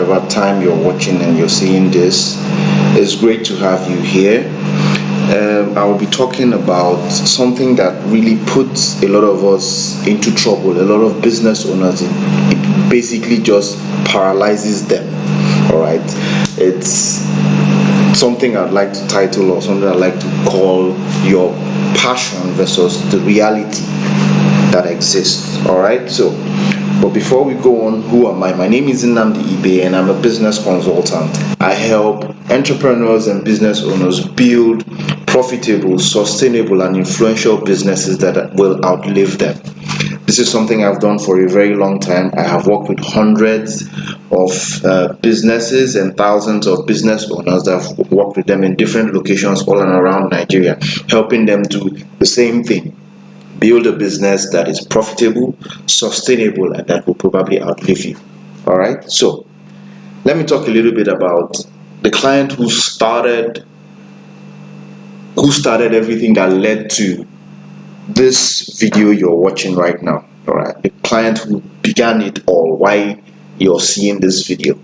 whatever time you're watching and you're seeing this. It's great to have you here. I will be talking about something that really puts a lot of us into trouble. A lot of business owners, it basically just paralyzes them. All right, it's something I'd like to title, or something I'd like to call, your passion versus the reality that exists. All right, so but before we go on, who am I? My name is Nnamdi Ibe, and I'm a business consultant. I help entrepreneurs and business owners build profitable, sustainable, and influential businesses that will outlive them. This is something I've done for a very long time. I have worked with hundreds of businesses and thousands of business owners. I've worked with them in different locations all and around Nigeria, helping them do the same thing: build a business that is profitable, sustainable, and that will probably outlive you. All right, so let me talk a little bit about the client who started everything that led to this video you're watching right now. All right, the client who began it all, why you're seeing this video.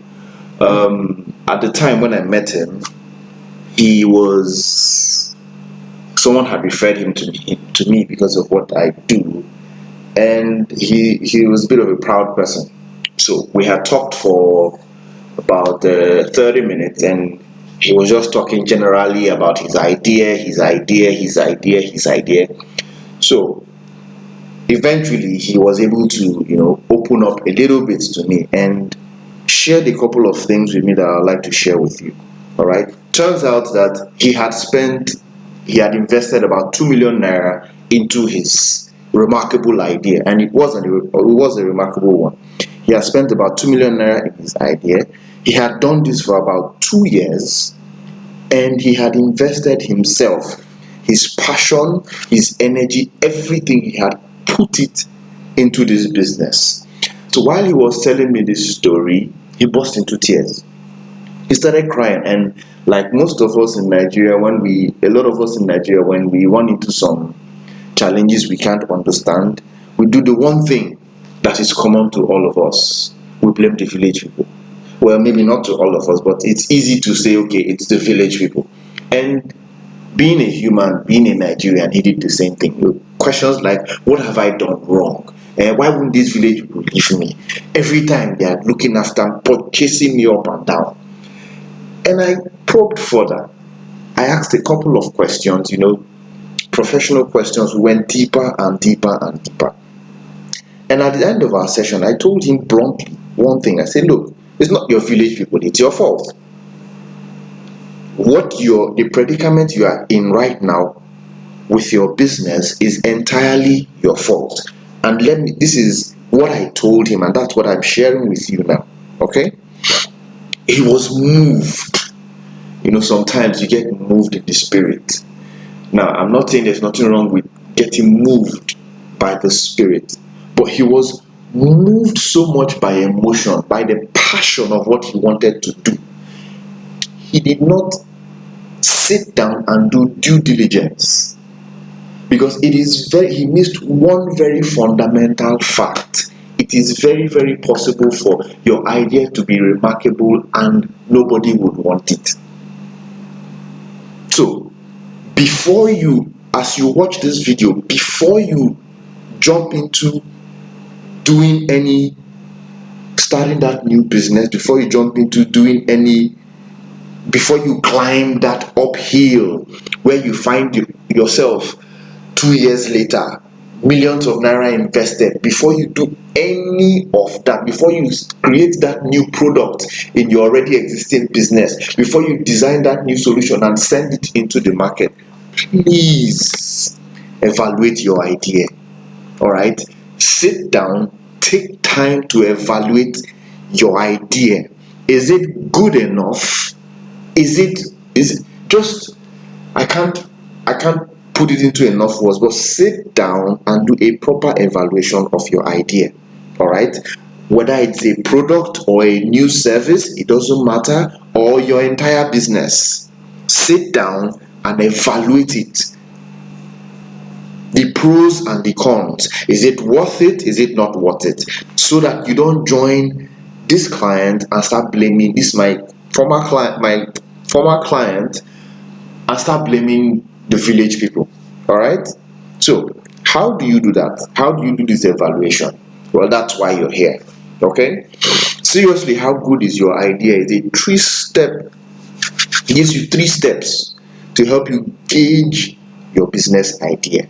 At the time when I met him, someone had referred him to me because of what I do, and he was a bit of a proud person. So we had talked for about 30 minutes, and he was just talking generally about his idea. So eventually he was able to open up a little bit to me and shared a couple of things with me that I'd like to share with you. All right, turns out that he had invested about 2 million naira into his remarkable idea, and it was a remarkable one. He had spent about 2 million naira in his idea. He had done this for about 2 years, and he had invested himself, his passion, his energy, everything. He had put it into this business. So while he was telling me this story, he burst into tears. He started crying, and like most of us in Nigeria, when we run into some challenges we can't understand, we do the one thing that is common to all of us: we blame the village people. Well, maybe not to all of us, but it's easy to say, okay, it's the village people. And being a human, being a Nigerian, he did the same thing. Questions like, what have I done wrong? Why wouldn't these village people leave me? Every time they are looking after, chasing me up and down. And I probed further. I asked a couple of questions, professional questions. We went deeper and deeper and deeper. And at the end of our session, I told him bluntly one thing. I said, look, it's not your village people, it's your fault. The predicament you are in right now with your business is entirely your fault. And this is what I told him, and that's what I'm sharing with you now. Okay? He was moved. Sometimes you get moved in the spirit. Now, I'm not saying there's nothing wrong with getting moved by the spirit, but he was moved so much by emotion, by the passion of what he wanted to do. He did not sit down and do due diligence, because he missed one very fundamental fact. It is very, very possible for your idea to be remarkable and nobody would want it. So as you watch this video, before you jump into starting that new business, before you climb that uphill where you find yourself 2 years later, millions of naira invested, before you do any of that, before you create that new product in your already existing business, before you design that new solution and send it into the market, please evaluate your idea. All right, sit down, take time to evaluate your idea. Is it good enough? Is it just, I can't put it into enough words, but sit down and do a proper evaluation of your idea. All right, whether it's a product or a new service, it doesn't matter, or your entire business. Sit down and evaluate it. The pros and the cons. Is it worth it? Is it not worth it? So that you don't join this client and start blaming this my former client and start blaming the village people. All right. So how do you do that? How do you do this evaluation? Well, that's why you're here. Okay. Seriously, how good is your idea? Is a three-step. It gives you 3 steps to help you gauge your business idea.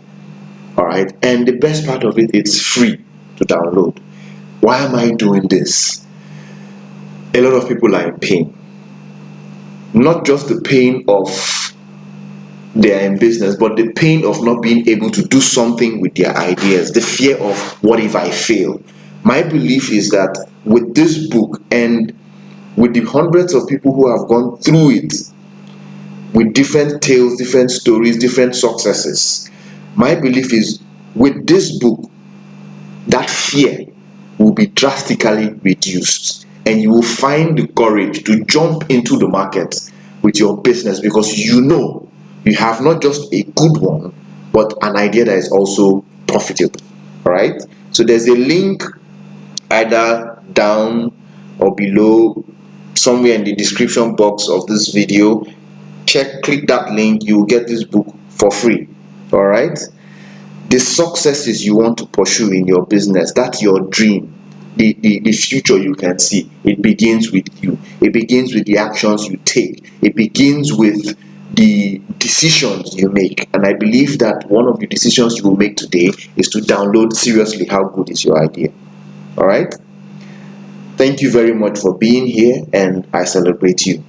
All right. And the best part of it, it's free to download. Why am I doing this? A lot of people are in pain. Not just the pain of they are in business, but the pain of not being able to do something with their ideas, the fear of what if I fail. My belief is that with this book and with the hundreds of people who have gone through it, with different tales, different stories, different successes, my belief is with this book, that fear will be drastically reduced and you will find the courage to jump into the market with your business, because you know you have not just a good one but an idea that is also profitable. All right, so there's a link either down or below, somewhere in the description box of this video. Click that link, you will get this book for free. All right, the successes you want to pursue in your business, that's your dream, the future you can see, it begins with you. It begins with the actions you take. It begins with the decisions you make. And I believe that one of the decisions you will make today is to download Seriously How Good Is Your Idea. All right, thank you very much for being here, and I celebrate you.